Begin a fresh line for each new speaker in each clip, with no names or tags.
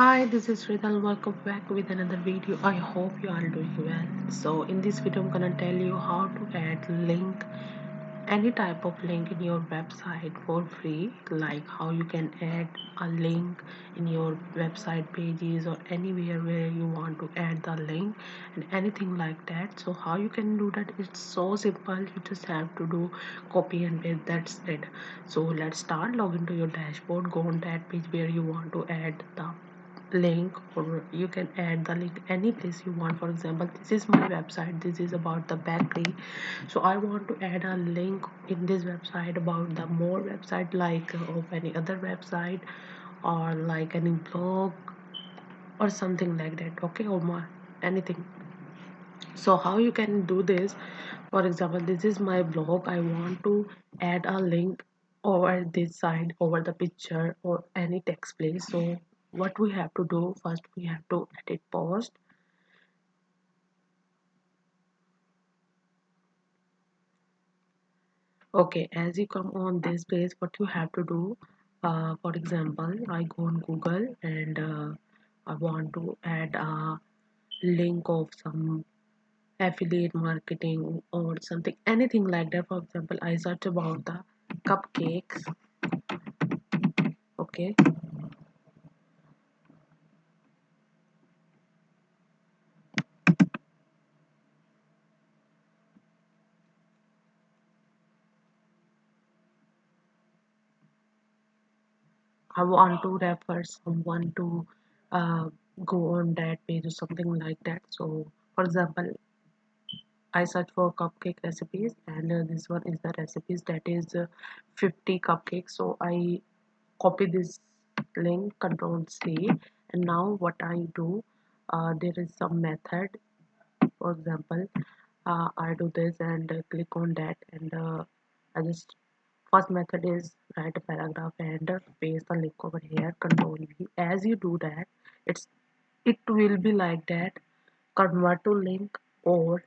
Hi, this is Rital. Welcome back with another video. I hope you are doing well. So in this video, I'm gonna tell you how to add link, any type of link in your website for free. Like how you can add a link in your website pages or anywhere where you want to add the link and anything like that. So how you can do that? It's so simple. You just have to do copy and paste. That's it. So let's start. Log into your dashboard. Go on that page where you want to add the link, or you can add the link any place you want. For example, this is my website, this is about the bakery, so I want to add a link in this website about the more website, like of any other website or like any blog or something like that, okay, or more, anything. So how you can do this? For example, this is my blog, I want to add a link over this side, over the picture or any text place. So what we have to do first, we have to edit post. Okay, as you come on this page, what you have to do, for example, I go on Google and I want to add a link of some affiliate marketing or something, anything like that. For example, I search about the cupcakes. Okay, I want to refer someone to uh, go on that page or something like that. So for example, I search for cupcake recipes, and this one is the recipes, that is 50 cupcakes. So I copy this link, control C, and now what I do, there is some method. For example, I do this and click on that, and I just, first method is write a paragraph and paste the link over here, control V. As you do that, it will be like that, convert to link or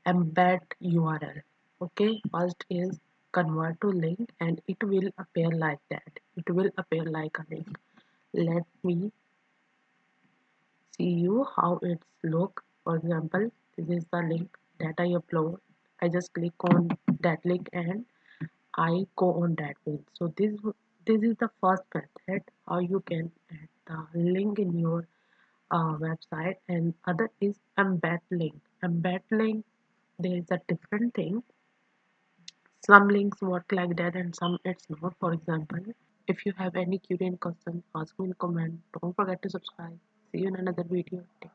embed URL. Okay, first is convert to link and it will appear like that, it will appear like a link. Let me see you how it's look. For example, this is the link that I upload. I just click on that link and I go on that page. So this is the first method how you can add the link in your website. And other is embed link. Embed link, there is a different thing. Some links work like that and some it's not. For example, if you have any query and question, ask me in comment. Don't forget to subscribe. See you in another video. Take